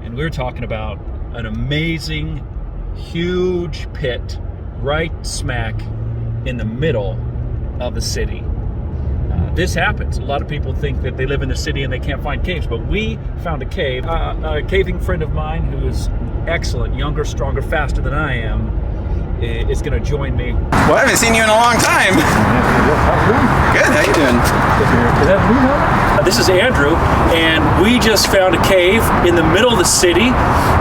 And we were talking about an amazing, huge pit right smack in the middle of the city. This happens. A lot of people think that they live in the city and they can't find caves, but we found a cave. A caving friend of mine who is excellent, younger, stronger, faster than I am, is going to join me. Well, I haven't seen you in a long time. Good, how you doing? This is Andrew, and we just found a cave in the middle of the city,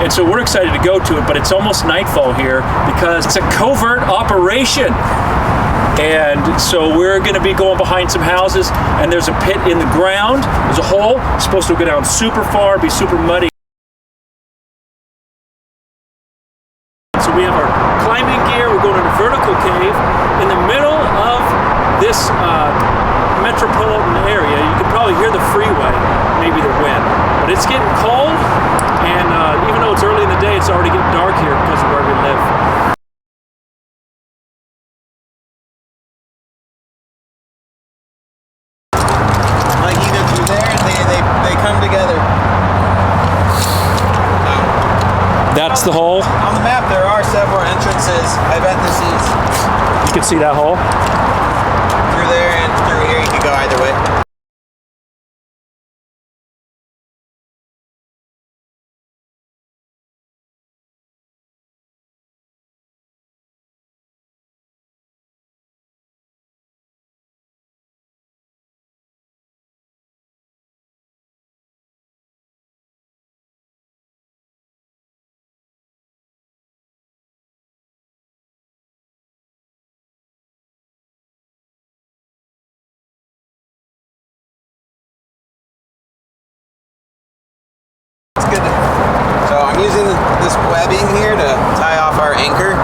and so we're excited to go to it, but it's almost nightfall here because it's a covert operation. And so we're going to be going behind some houses, and there's a pit in the ground. There's a hole. It's supposed to go down super far, be super muddy. So we have our climbing gear. We're going in a vertical cave in the middle of this metropolitan area. You can probably hear the freeway, maybe the wind. But it's getting cold, and even though it's early in the day, it's already getting dark here because of where we live. That's the hole. On the map, there are several entrances. I bet this is... You can see that hole? Through there and through here, you could go either way. Good. So I'm using this webbing here to tie off our anchor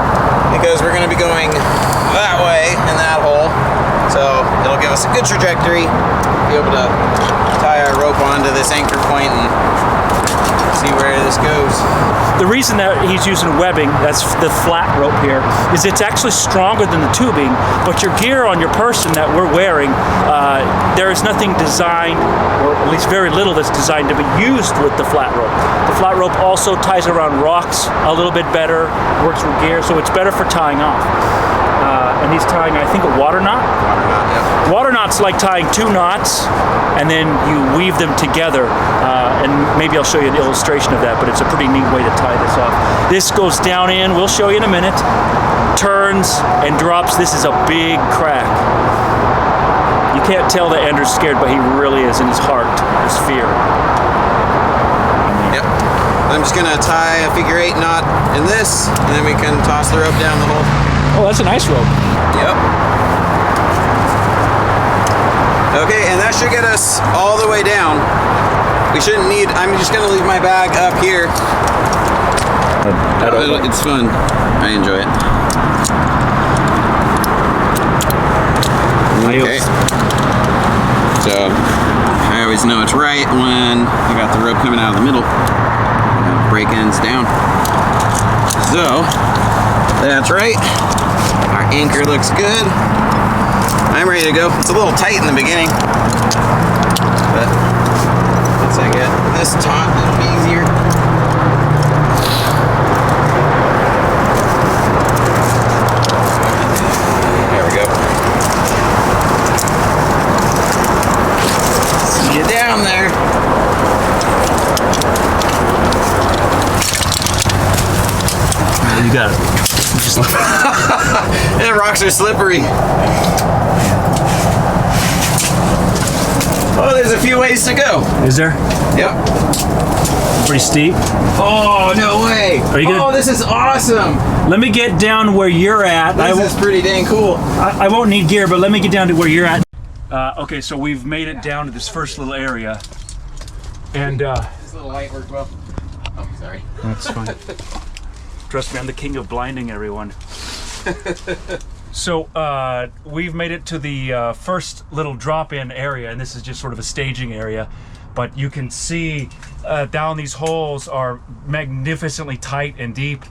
because we're going to be going that way in that hole. So it'll give us a good trajectory, be able to tie our rope onto this anchor point and see where this goes. The reason that he's using webbing, that's the flat rope here, is it's actually stronger than the tubing, but your gear on your person that we're wearing, there is nothing designed, or at least very little that's designed to be used with the flat rope. The flat rope also ties around rocks a little bit better, works with gear, so it's better for tying off. And he's tying, I think, a water knot? Water knot, yeah. Water knot's like tying 2 knots, and then you weave them together. And maybe I'll show you an illustration of that, but it's a pretty neat way to tie this off. This goes down in, we'll show you in a minute, turns and drops. This is a big crack. You can't tell that Andrew's scared, but he really is in his heart. There's fear. Yep. I'm just gonna tie a figure 8 knot in this, and then we can toss the rope down the hole. Oh, that's a nice rope. Yep. Okay, and that should get us all the way down. We shouldn't need, I'm just gonna leave my bag up here. It's fun. I enjoy it. Okay. So, I always know it's right when I got the rope coming out of the middle. Break ends down. So, that's right. Our anchor looks good. I'm ready to go. It's a little tight in the beginning, but once I get this taut, it'll be easier. There we go. See you down there. You got it. The rocks are slippery. Oh, there's a few ways to go. Is there? Yep. Pretty steep. Oh, no way. Are you gonna... Oh, this is awesome. Let me get down where you're at. This is pretty dang cool. I won't need gear, but let me get down to where you're at. Okay, so we've made it down to this first little area. And this little light worked well. Oh, sorry. That's fine. Trust me, I'm the king of blinding everyone. So we've made it to the first little drop-in area, and this is just sort of a staging area. But you can see down these holes are magnificently tight and deep,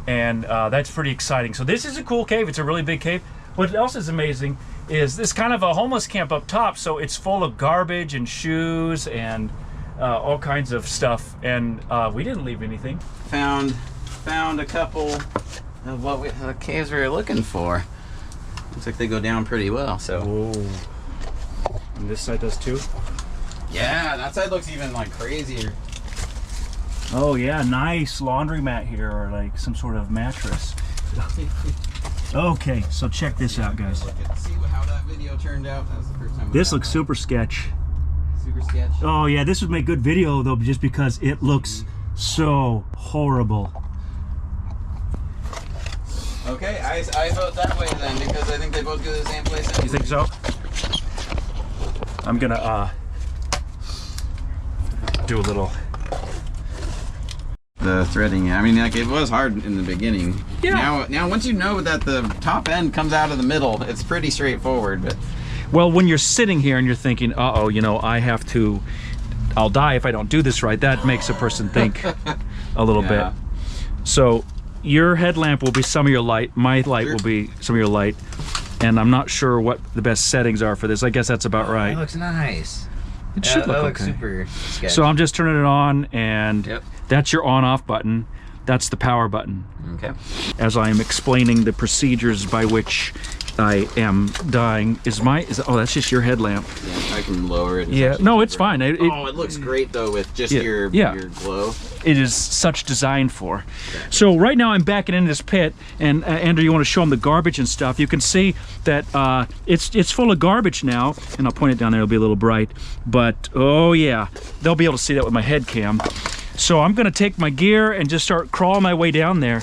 and that's pretty exciting. So this is a cool cave. It's a really big cave. What else is amazing is this kind of a homeless camp up top, so it's full of garbage and shoes and all kinds of stuff, and we didn't leave anything. Found a couple of what the caves we were looking for. Looks like they go down pretty well. So. Whoa. And this side does too? Yeah, that side looks even like crazier. Oh yeah, nice laundromat here, or like some sort of mattress. Okay, so check this out, guys. See how that video turned out. That was the first time. This looks super sketch. Super sketch. Oh yeah, this would make good video though, just because it looks so horrible. Okay, I vote that way then, because I think they both go to the same place. You think so? I'm gonna do a little. The threading, I mean, like, it was hard in the beginning. Yeah. Now once you know that the top end comes out of the middle, it's pretty straightforward. But Well, when you're sitting here and you're thinking, uh-oh, you know, I'll die if I don't do this right, that makes a person think a little bit. So your headlamp will be some of your light, my light will be some of your light, and I'm not sure what the best settings are for this. I guess that's about right. It looks nice. It should look okay. Super sketchy. So I'm just turning it on, and that's your on-off button. That's the power button. Okay. As I am explaining the procedures by which I am dying, oh, that's just your headlamp. Yeah, I can lower it. Yeah, no, it's fine. It looks great though with just your glow. It is such designed for. Okay. So right now I'm backing into this pit, and Andrew, you want to show them the garbage and stuff. You can see that it's full of garbage now, and I'll point it down there. It'll be a little bright, but oh yeah, they'll be able to see that with my head cam. So I'm gonna take my gear and just start crawling my way down there.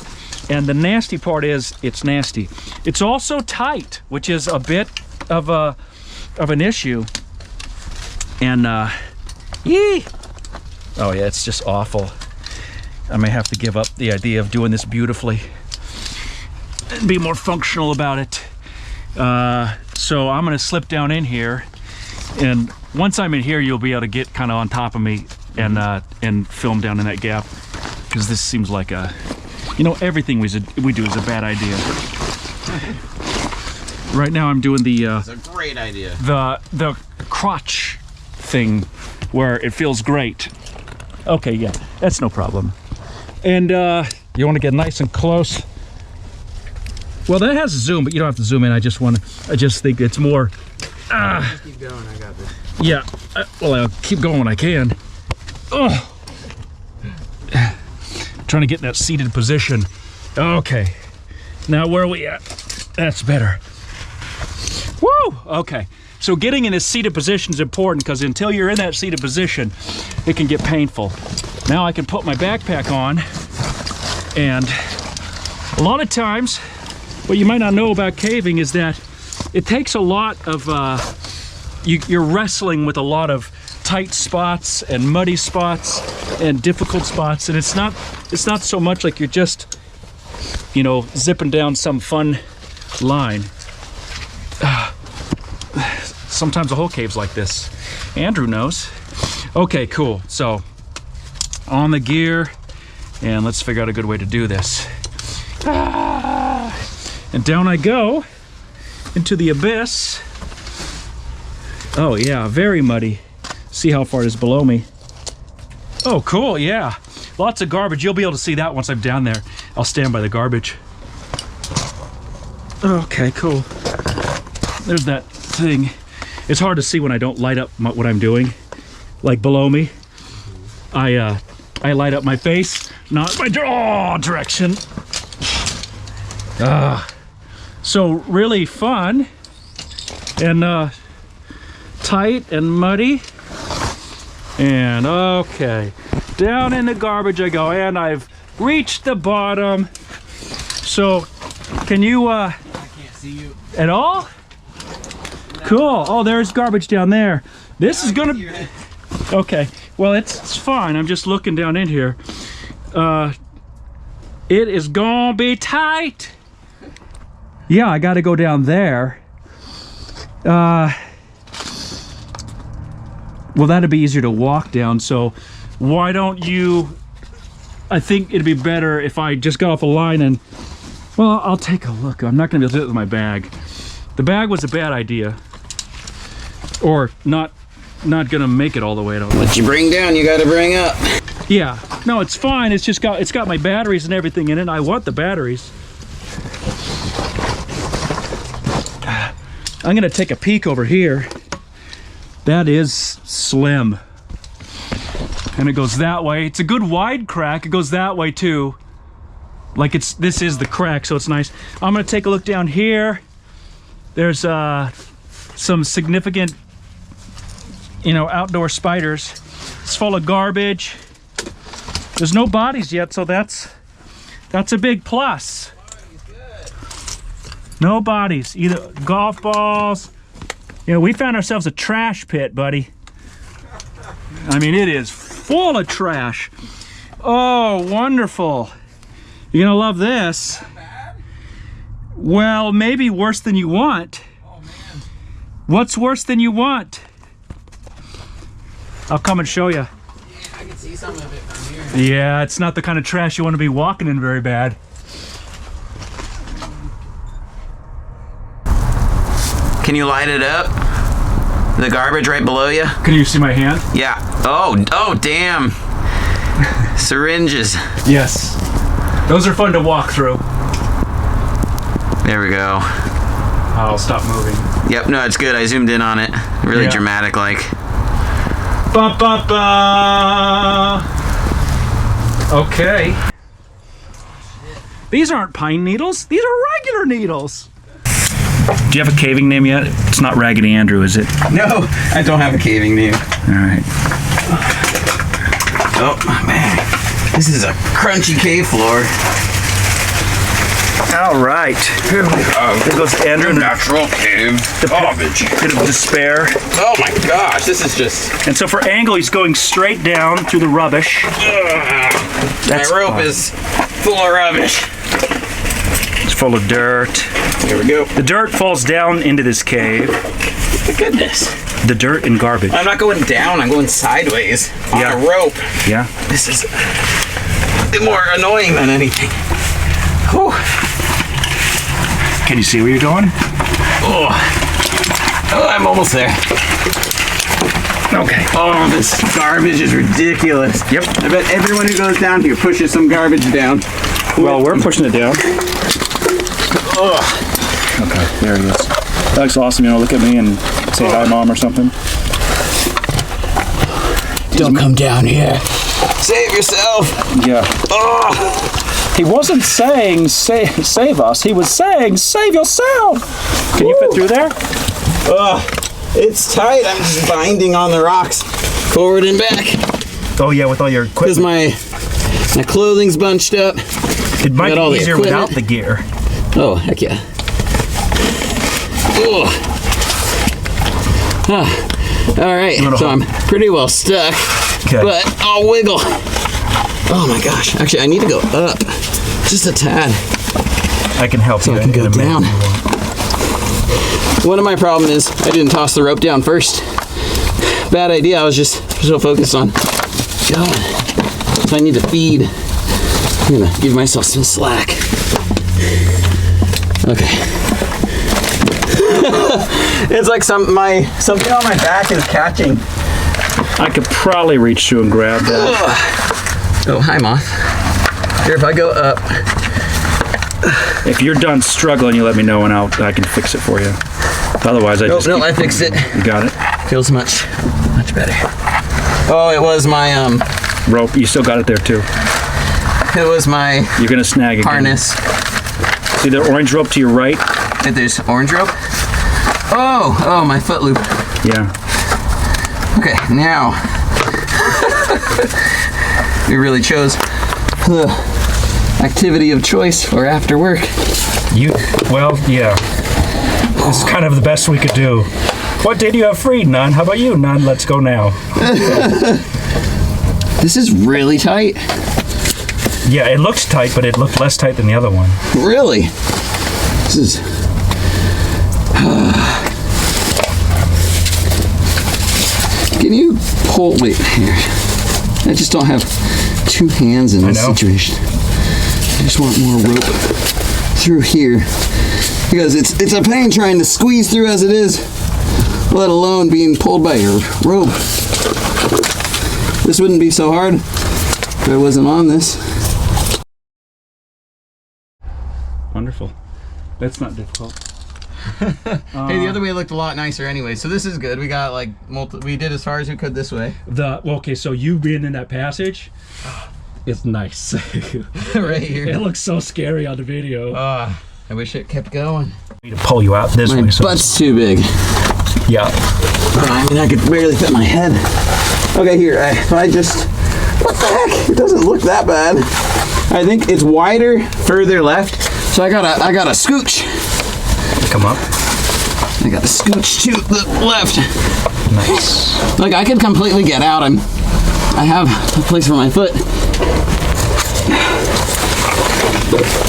And the nasty part is, it's nasty. It's also tight, which is a bit of an issue. And yee! Oh yeah, it's just awful. I may have to give up the idea of doing this beautifully and be more functional about it. So I'm gonna slip down in here, and once I'm in here, you'll be able to get kind of on top of me and film down in that gap, because this seems like a, you know, everything we do is a bad idea. Right now I'm doing it's a great idea. The crotch thing where it feels great. Okay, yeah, that's no problem. And you want to get nice and close. Well, that has a zoom, but you don't have to zoom in. I just think it's more. Just keep going. I got this. Yeah. Well, I'll keep going when I can. Oh. Trying to get in that seated position. Okay. Now where are we at? That's better. Woo! Okay. So getting in a seated position is important, because until you're in that seated position, it can get painful. Now I can put my backpack on, and a lot of times, what you might not know about caving is that it takes a lot of, you're wrestling with a lot of tight spots and muddy spots and difficult spots, and it's not so much like you're just, you know, zipping down some fun line. Sometimes the whole cave's like this. Andrew knows. Okay, cool. So on the gear, and let's figure out a good way to do this. And down I go into the abyss. Oh yeah, very muddy. See how far it is below me. Oh, cool, yeah. Lots of garbage. You'll be able to see that once I'm down there. I'll stand by the garbage. Okay, cool. There's that thing. It's hard to see when I don't light up what I'm doing. Like below me, I light up my face, not my direction. So really fun and tight and muddy. And okay, down in the garbage I go, and I've reached the bottom. So can you I can't see you at all? No. Cool. Oh, there's garbage down there. This is gonna okay, well it's fine. I'm just looking down in here. It is gonna be tight. Yeah, I gotta go down there. Well, that'd be easier to walk down, so why don't you, I think it'd be better if I just got off a line and, well, I'll take a look. I'm not gonna be able to do it with my bag. The bag was a bad idea. Or not not gonna make it all the way. I don't know. What you bring down, you gotta bring up. Yeah, no, it's fine. It's just got my batteries and everything in it. I want the batteries. I'm gonna take a peek over here. That is slim. And it goes that way. It's a good wide crack. It goes that way too. Like this is the crack, so it's nice. I'm gonna take a look down here. There's some significant, you know, outdoor spiders. It's full of garbage. There's no bodies yet, so that's a big plus. No bodies, either golf balls. You know, we found ourselves a trash pit, buddy. I mean, it is full of trash. Oh, wonderful. You're gonna love this. Not bad? Well, maybe worse than you want. Oh man. What's worse than you want? I'll come and show you. Yeah, I can see some of it from here. Yeah, it's not the kind of trash you want to be walking in very bad. Can you light it up? The garbage right below you? Can you see my hand? Yeah. Oh, damn. Syringes. Yes. Those are fun to walk through. There we go. I'll stop moving. Yep, no, it's good. I zoomed in on it. Really Yeah. dramatic like. Ba ba ba. Okay. These aren't pine needles. These are regular needles. Do you have a caving name yet? It's not Raggedy Andrew, is it? No, I don't have a caving name. All right. Oh, man. This is a crunchy cave floor. All right. Here we go. There goes Andrew. The natural cave garbage. Bit of despair. Oh my gosh, this is just... And so for angle, he's going straight down through the rubbish. My rope is full of rubbish. It's full of dirt. Here we go. The dirt falls down into this cave. Goodness. The dirt and garbage. I'm not going down, I'm going sideways on Yeah. a rope. Yeah. This is more annoying than anything. Whew. Can you see where you're going? Oh, I'm almost there. Okay. Oh, this garbage is ridiculous. Yep. I bet everyone who goes down here pushes some garbage down. Well, we're pushing it down. Ugh. Okay, there he is. That looks awesome. You know, look at me and say hi, Mom, or something. Don't come down here. Save yourself. Yeah. Oh. He wasn't saying save us. He was saying save yourself. Can you fit through there? It's tight. I'm just binding on the rocks forward and back Oh yeah, with all your because equipment. my clothing's bunched up. It might got all be the easier equipment. without the gear. Oh, heck yeah. All right, so I'm pretty well stuck, Okay. but I'll wiggle. Oh my gosh. Actually, I need to go up just a tad I can help so you. I can go in a minute. down. One of my problems is I didn't toss the rope down first. Bad idea. I was just so focused on going. So I need to feed. I'm gonna give myself some slack. Okay. It's like something on my back is catching. I could probably reach through and grab that. Oh, hi, Moth. Here, if I go up. If you're done struggling, you let me know and I can fix it for you. Otherwise, I just I fixed it. You got it. Feels much better. Oh, it was my Rope. You still got it there too. It was my You're gonna snag again. harness. See the orange rope to your right? If there's orange rope. Oh, my foot loop. Yeah. Okay, now we really chose the activity of choice for after work. Well, yeah. It's kind of the best we could do. What day do you have free, Nun? How about you, Nun? Let's go now. This is really tight. Yeah, it looks tight, but it looked less tight than the other one. Really? This is... Can you pull... Wait, here. I just don't have two hands in this situation. I just want more rope through here. Because it's a pain trying to squeeze through as it is. let alone being pulled by your rope. This wouldn't be so hard if I wasn't on this. Wonderful. That's not difficult. Hey, the other way looked a lot nicer anyway, so this is good. We got like we did as far as we could this way. Okay, so you being in that passage, it's nice. Right here. It looks so scary on the video. I wish it kept going. I need to pull you out this way. My butt's too big. Yeah. I mean, I could barely fit my head. Okay, here. If I just, what the heck? It doesn't look that bad. I think it's wider further left, so I gotta scooch. Come up. I gotta scooch to the left. Nice. Like I could completely get out. I have a place for my foot.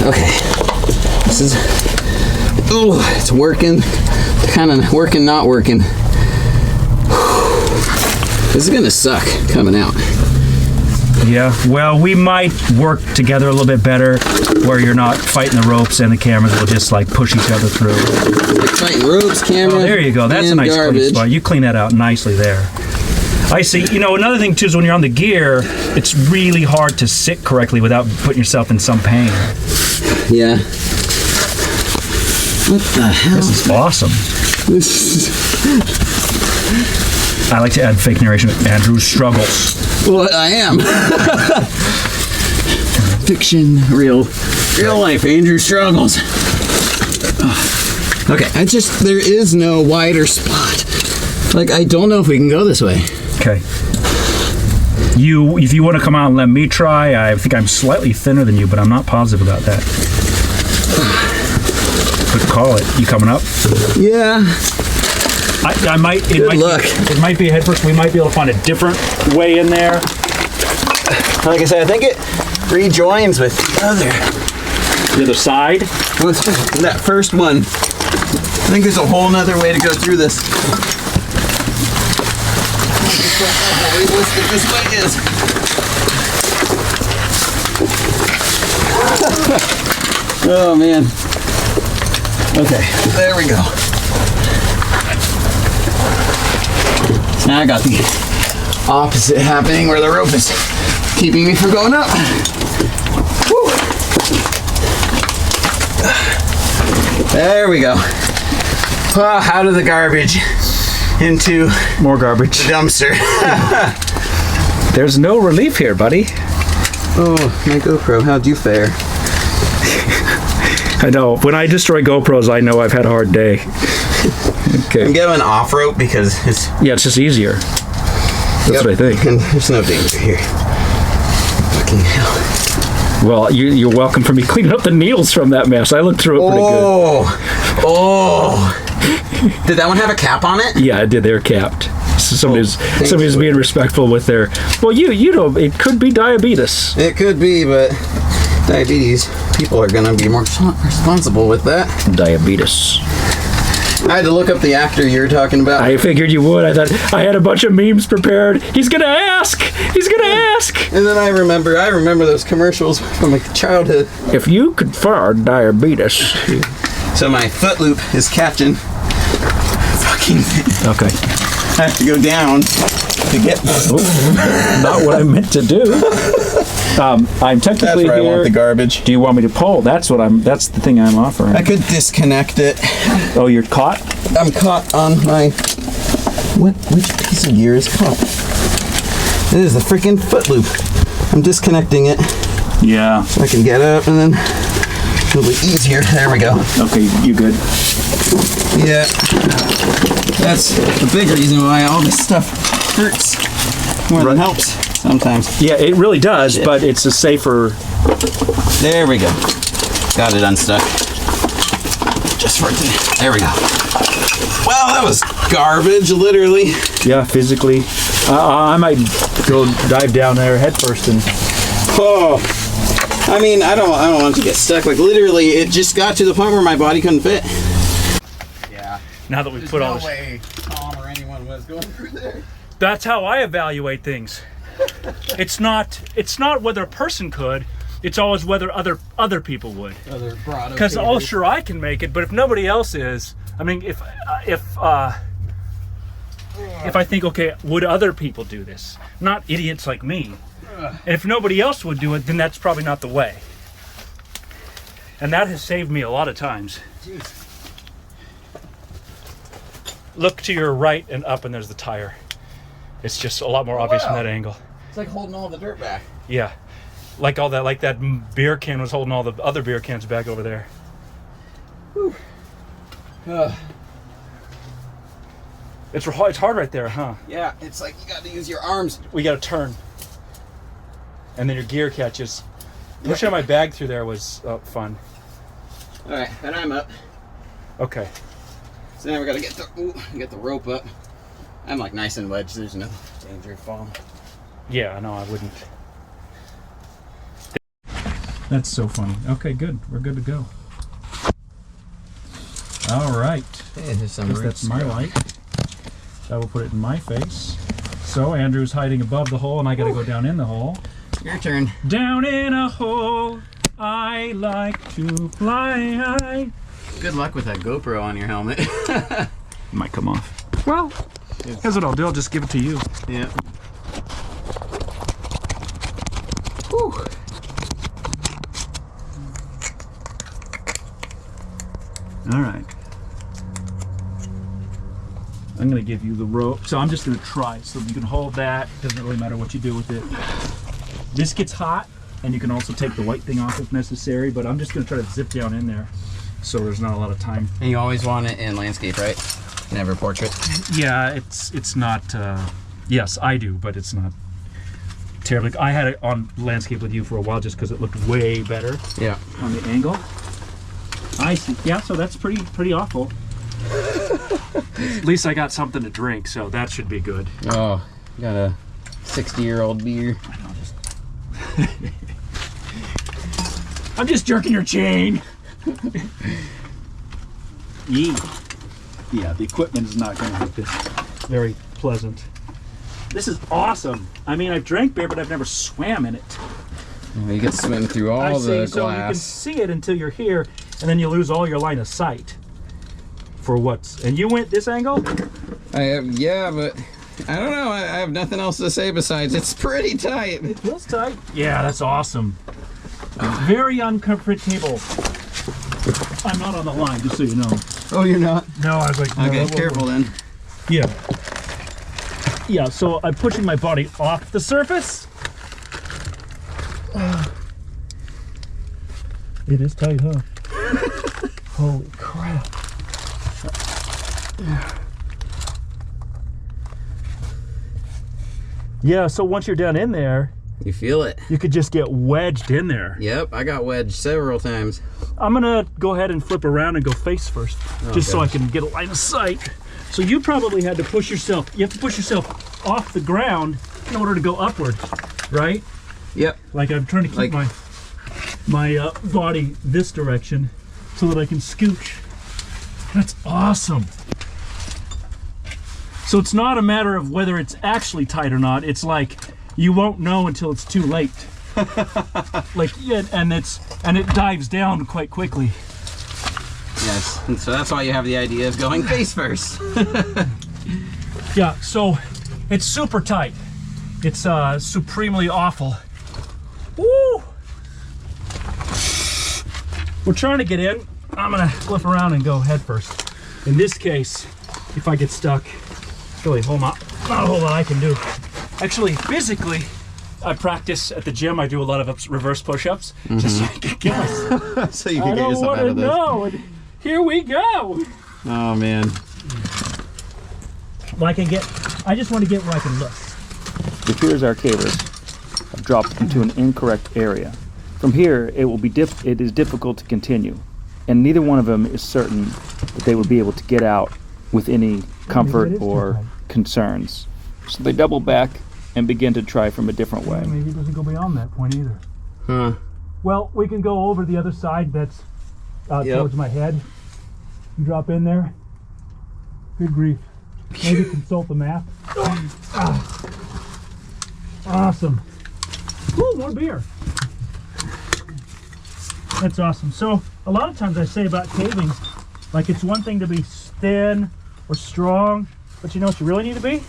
Okay. This is. Ooh, it's working. Kind of working, not working. This is gonna suck coming out. Yeah, well, we might work together a little bit better where you're not fighting the ropes and the cameras will just like push each other through. Like fighting ropes, camera. Oh, there you go. That's a nice clean spot. You clean that out nicely there. I see. You know, another thing too is when you're on the gear, it's really hard to sit correctly without putting yourself in some pain. Yeah. What the hell? This is awesome. I like to add fake narration. Andrew struggles. Well, I am. Fiction, real life. Andrew struggles. Okay, there is no wider spot. Like, I don't know if we can go this way. Okay. If you want to come out and let me try, I think I'm slightly thinner than you, but I'm not positive about that. But call it. You coming up? Yeah. I might. It might be a head first. We might be able to find a different way in there. Like I said, I think it rejoins with the other side. With that first one. I think there's a whole nother way to go through this. How realistic this way is. Oh man. Okay, there we go. Now I got the opposite happening where the rope is keeping me from going up. Woo. There we go. Out of the garbage into More garbage. the dumpster. There's no relief here, buddy. Oh, my GoPro, how'd you fare? I know. When I destroy GoPros, I know I've had a hard day. Okay. I'm going off rope because it's just easier. That's what I think. And there's no danger here. Fucking hell. Well, you're welcome for me cleaning up the needles from that mess. I looked through it pretty good. Oh. Did that one have a cap on it? Yeah, it did. They were capped. So somebody's being respectful with their. Well, you know, it could be diabetes. It could be, but diabetes, people are gonna be more responsible with that. Diabetes. I had to look up the actor you were talking about. I figured you would. I thought I had a bunch of memes prepared. He's gonna ask. He's gonna ask. And then I remember those commercials from my childhood. If you could find diabetes. So my foot loop is catching. Fucking. Okay. I have to go down to get. Not what I meant to do. I'm technically That's where here. I want the garbage. Do you want me to pull? That's the thing I'm offering. I could disconnect it. Oh, you're caught? I'm caught on my. Which piece of gear is caught? It is the freaking foot loop. I'm disconnecting it Yeah. so I can get up and then it'll be easier. There we go. Okay, you good? Yeah. That's the big reason why all this stuff hurts more than helps sometimes. Yeah, it really does, but it's a safer. There we go. Got it unstuck. Just for today. There we go. Well, that was garbage, literally. Yeah, physically. I might go dive down there head first and. Oh, I mean, I don't want to get stuck. Like literally, it just got to the point where my body couldn't fit. Yeah. Now that we put all this. Way Tom or anyone was going through there. That's how I evaluate things. It's not whether a person could. It's always whether other people would. Because sure I can make it, but if nobody else is, I mean, if if I think, okay, would other people do this? Not idiots like me. And if nobody else would do it, then that's probably not the way. And that has saved me a lot of times. Jeez. Look to your right and up, and there's the tire. It's just a lot more obvious from that angle. It's like holding all the dirt back. Yeah, like all that, like that beer can was holding all the other beer cans back over there. Whew. It's hard right there, huh? Yeah, it's like you got to use your arms. We got to turn, and then your gear catches. Pushing my bag through there was fun. All right, and I'm up. Okay. So now we got to get the rope up. I'm like nice and wedged. There's no danger of falling. Yeah, no, I wouldn't. That's so funny. Okay, good. We're good to go. All right. Hey, there's some Guess that's my light. I will put it in my face. So Andrew's hiding above the hole, and I got to go down in the hole. Your turn. Down in a hole, I like to fly high. Good luck with that GoPro on your helmet. Might come off. Well, here's what I'll do. I'll just give it to you. Yeah. Whew. All right. I'm going to give you the rope. So I'm just going to try. So you can hold that. Doesn't really matter what you do with it. This gets hot, and you can also take the white thing off if necessary, but I'm just going to try to zip down in there so there's not a lot of time. And you always want it in landscape, right? Never portrait? Yeah, it's not, yes, I do, but it's not terribly. I had it on landscape with you for a while just because it looked way better. Yeah. On the angle. I see. Yeah, so that's pretty awful. At least I got something to drink, so that should be good. Oh, you got a 60-year-old beer. I'm just jerking your chain. Yee. Yeah, the equipment is not going to make this very pleasant. This is awesome. I mean, I've drank beer, but I've never swam in it. Well, you get to swim through all the glass. So you can see it until you're here, and then you lose all your line of sight. For what's... And you went this angle? Yeah, but I don't know. I have nothing else to say besides it's pretty tight. It feels tight. Yeah, that's awesome. Very uncomfortable. I'm not on the line, just so you know. Oh, you're not? No, I was like, no, okay, careful then. Yeah. Yeah, so I'm pushing my body off the surface. It is tight, huh? Holy crap. Yeah, so once you're down in there, you feel it. You could just get wedged in there. Yep, I got wedged several times. I'm gonna go ahead and flip around and go face first, just so I can get a line of sight. So you probably had to push yourself, you have to push yourself off the ground in order to go upward, right? Yep. Like I'm trying to keep my body this direction so that I can scooch. That's awesome. So it's not a matter of whether it's actually tight or not. It's like you won't know until it's too late. Like, yeah, and it dives down quite quickly. Yes, and so that's why you have the idea of going face first. Yeah, so it's super tight. It's supremely awful. Woo! We're trying to get in. I'm gonna flip around and go head first. In this case, if I get stuck, really not a whole lot I can do. Actually, physically, I practice at the gym. I do a lot of reverse push-ups, just so I can get myself. So you can get yourself out of this. I don't want to know. And here we go. Oh man. Well, I just want to get where I can look. It appears our cavers have dropped into an incorrect area. From here, it is difficult to continue, and neither one of them is certain that they will be able to get out with any comfort or concerns. So they double back and begin to try from a different way. Maybe it doesn't go beyond that point either. Huh. Well, we can go over the other side that's towards my head. You drop in there. Good grief. Maybe consult the map. Awesome. Ooh, more beer. That's awesome. So a lot of times I say about caving, like it's one thing to be thin or strong, But you know what you really need to be?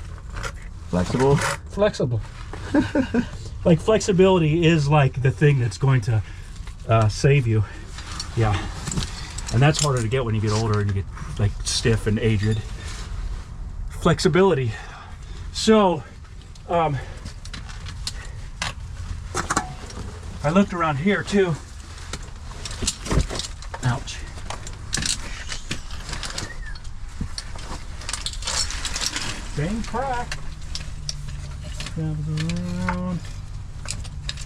Flexible. Flexible. Like flexibility is like the thing that's going to save you. Yeah. And that's harder to get when you get older and you get like stiff and aged. Flexibility. So, I looked around here too. Ouch. Same crack. Around.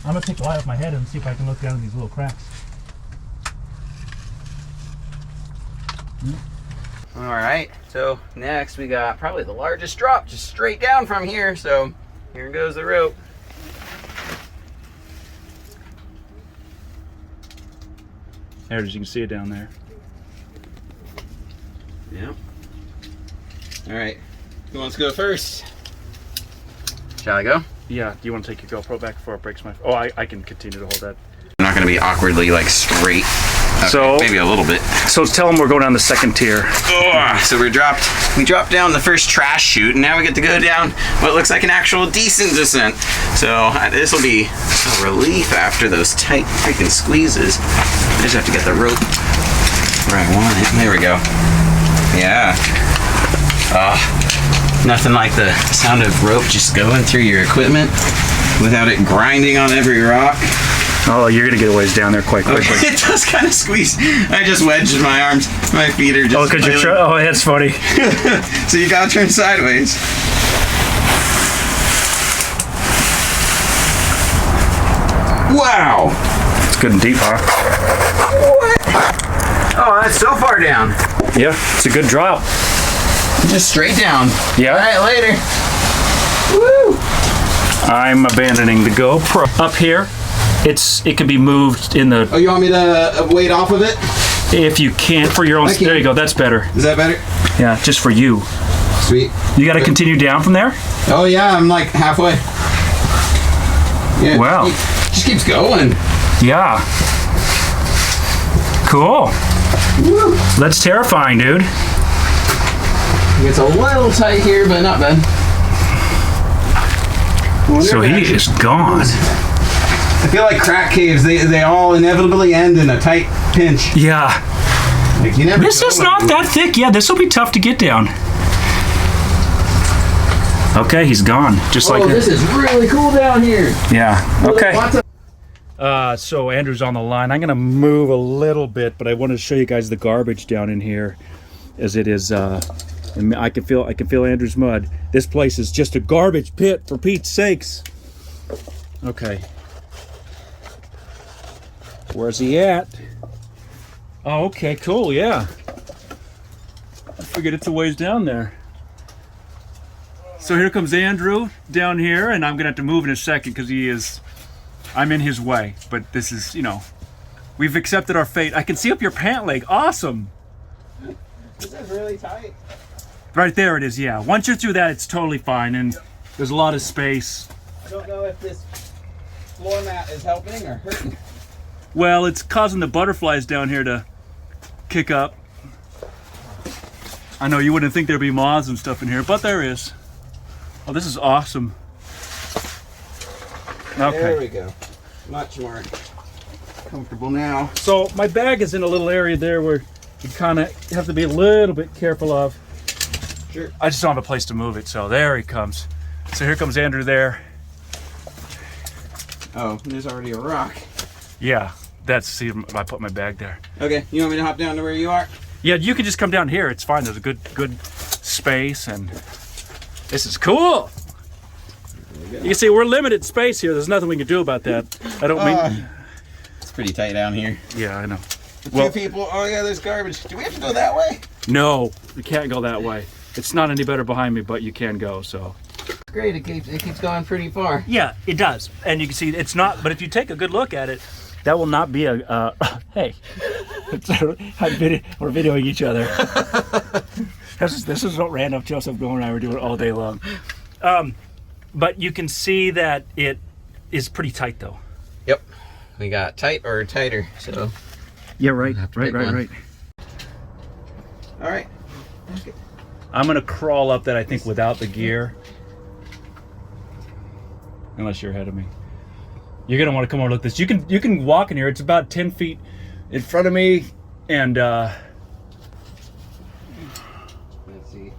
I'm gonna take the light off my head and see if I can look down at these little cracks. All right, so next we got probably the largest drop just straight down from here. So here goes the rope. There, as you can see it down there. Yeah. All right, who wants to go first? Shall I go? Yeah, do you want to take your GoPro back before it breaks my... Oh, I can continue to hold that. I'm not gonna be awkwardly like straight. Okay, So maybe a little bit. So tell them we're going down the second tier. So we dropped down the first trash chute, and now we get to go down what looks like an actual decent descent. So this will be a relief after those tight freaking squeezes. I just have to get the rope where I want it. There we go. Yeah. Nothing like the sound of rope just going through your equipment without it grinding on every rock. Oh, you're going to get a ways down there quite quickly. It does kind of squeeze. I just wedged my arms. My feet are just... Oh, because you're... Oh, that's funny. So you gotta turn sideways. Wow! It's good and deep, huh? What? Oh, that's so far down. Yeah, it's a good drop. Just straight down. Yeah. All right, later. Woo! I'm abandoning the GoPro. Up here, it can be moved in the... Oh, you want me to wait off of it? If you can't, for your own... I can. There you go, that's better. Is that better? Yeah, just for you. Sweet. You got to continue down from there? Oh yeah, I'm like halfway. Yeah. Wow. Just keeps going. Yeah. Cool. Woo! That's terrifying, dude. It's a little tight here, but not bad. So he is gone. I feel like crack caves, they all inevitably end in a tight pinch. Yeah. Like you never This is not that thick. Yeah, this will be tough to get down. Okay, he's gone. Just like that. this is really cool down here. Yeah. Okay. Lots of So Andrew's on the line. I'm gonna move a little bit, but I wanted to show you guys the garbage down in here, as it is. And I can feel Andrew's mud. This place is just a garbage pit, for Pete's sakes. Okay. Where's he at? Oh, okay, cool. Yeah. I figured it's a ways down there. So here comes Andrew down here, and I'm gonna have to move in a second because I'm in his way. But this is, we've accepted our fate. I can see up your pant leg. Awesome. This is really tight. Right there it is, yeah. Once you're through that, it's totally fine, and there's a lot of space. I don't know if this floor mat is helping or hurting. Well, it's causing the butterflies down here to kick up. I know you wouldn't think there'd be moths and stuff in here, but there is. Oh, this is awesome. Okay. There we go. Much more comfortable now. So my bag is in a little area there where you kind of have to be a little bit careful of. Sure. I just don't have a place to move it, so there he comes. So here comes Andrew there. Oh, there's already a rock. Yeah, see, I put my bag there. Okay, you want me to hop down to where you are? Yeah, you can just come down here. It's fine. There's a good space, and this is cool. You can see we're limited space here. There's nothing we can do about that. I don't mean... It's pretty tight down here. Yeah, I know. Two people. Oh yeah, there's garbage. Do we have to go that way? No, you can't go that way. It's not any better behind me, but you can go, so. Great, it keeps going pretty far. Yeah, it does. And you can see it's not, but if you take a good look at it, that will not be a, hey, we're videoing each other. This is what random Joseph Gore and I were doing all day long. But you can see that it is pretty tight though. Yep. We got tight or tighter, so. Yeah, right. Right. Right. All right. Okay. I'm gonna crawl up that, I think, without the gear. Unless you're ahead of me. You're gonna want to come over and look at this. You can walk in here. It's about 10 feet in front of me, and let's see.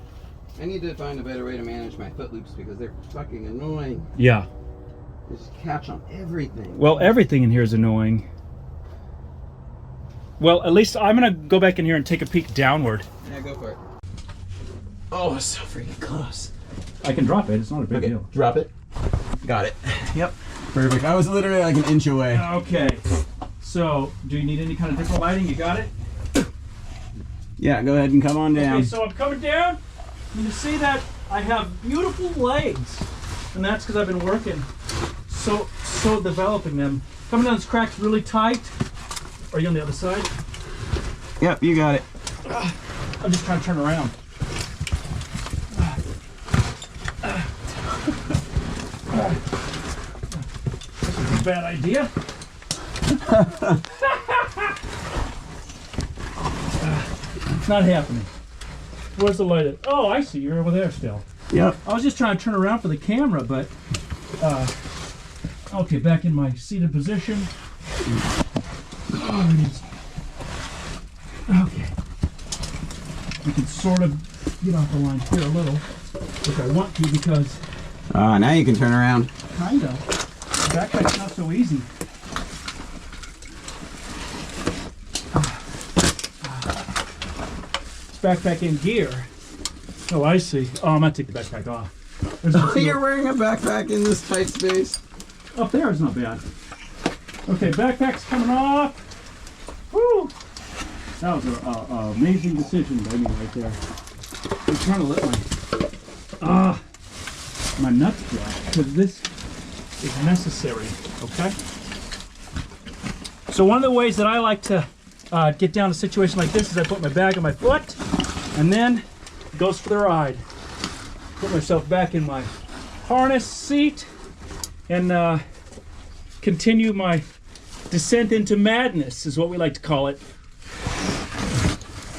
I need to find a better way to manage my foot loops because they're fucking annoying. yeah. They just catch on everything. Well, everything in here is annoying. Well, at least I'm gonna go back in here and take a peek downward. Yeah, go for it. Oh, it's so freaking close. I can drop it. It's not a big deal. Drop it. Got it. Yep. Perfect. I was literally like an inch away. Okay. So, do you need any kind of different lighting? You got it? Yeah, go ahead and come on down. Okay, so I'm coming down. You can see that I have beautiful legs, and that's because I've been working so developing them. Coming down this crack's really tight. Are you on the other side? Yep, you got it. I'm just trying to turn around. This is a bad idea. It's not happening. Where's the light at? Oh, I see. You're over there still. Yep. I was just trying to turn around for the camera, but okay, back in my seated position. Okay. We can sort of get off the line here a little, if I want to, because Now you can turn around. kind of. Backpack's not so easy. It's backpack in gear. Oh, I see. Oh, I'm gonna take the backpack off. You're wearing a backpack in this tight space. Up there is not bad. Okay, backpack's coming off. Woo! That was an amazing decision by me right there. I'm trying to let my nuts dry because this is necessary. Okay. So one of the ways that I like to get down a situation like this is I put my bag on my foot, and then it goes for the ride. Put myself back in my harness seat, and continue my descent into madness, is what we like to call it.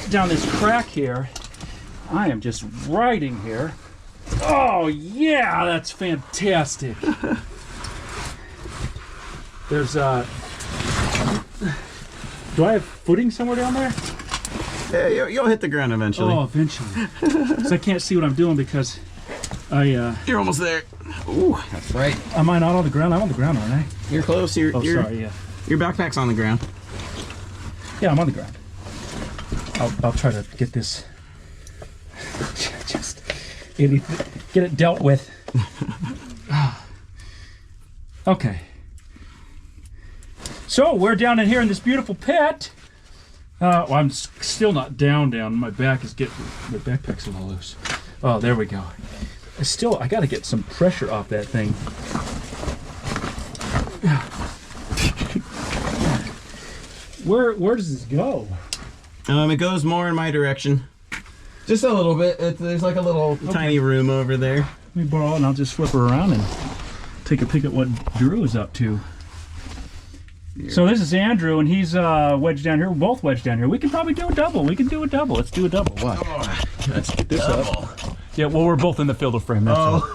Down this crack here, I am just riding here. Oh yeah, that's fantastic. There's do I have footing somewhere down there? Yeah, you'll hit the ground eventually. Oh, eventually. Because I can't see what I'm doing because You're almost there. Ooh, that's right. am I not on the ground? I'm on the ground, aren't I? You're close. You're, Sorry, yeah. Your backpack's on the ground. Yeah, I'm on the ground. I'll try to get this just get it dealt with. Okay. So we're down in here in this beautiful pit. Well, I'm still not down. My back is my backpack's a little loose. Oh, there we go. I gotta get some pressure off that thing. Where does this go? It goes more in my direction. Just a little bit. There's like a little tiny room over there. Let me borrow it and I'll just flip her around and take a peek at what Drew is up to. Here. So this is Andrew, and he's wedged down here. We're both wedged down here. We can probably do a double. Let's do a double. What? Oh, let's get this up. Yeah, well, we're both in the field of frame. That's all.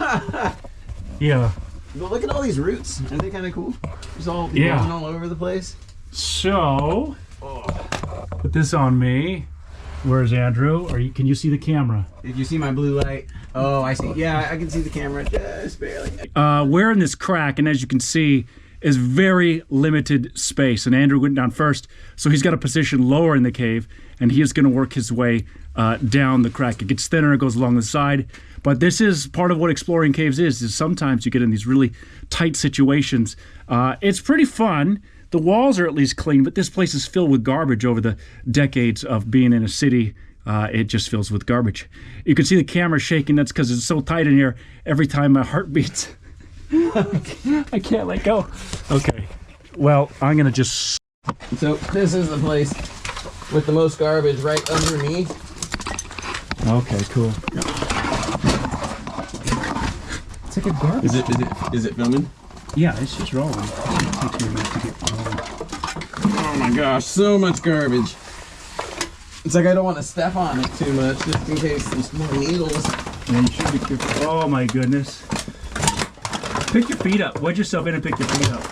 Yeah. But look at all these roots. Aren't they kind of cool? There's all growing all over the place. So, put this on me. Where's Andrew? Can you see the camera? Did you see my blue light? Oh, I see. Yeah, I can see the camera just barely. We're in this crack, and as you can see, is very limited space. And Andrew went down first, so he's got a position lower in the cave, and he is going to work his way down the crack. It gets thinner, it goes along the side. But this is part of what exploring caves is sometimes you get in these really tight situations. It's pretty fun. The walls are at least clean, but this place is filled with garbage over the decades of being in a city. It just fills with garbage. You can see the camera shaking. That's because it's so tight in here. Every time my heart beats, I can't let go. Okay. Well, I'm going to just... So this is the place with the most garbage right underneath. Okay, cool. It's like a garbage. Is it filming? Yeah, it's just rolling. It takes me a minute to get rolling. Oh my gosh, so much garbage. It's like I don't want to step on it too much, just in case there's more needles. And you should be careful. Oh my goodness. Pick your feet up. Wedge yourself in and pick your feet up.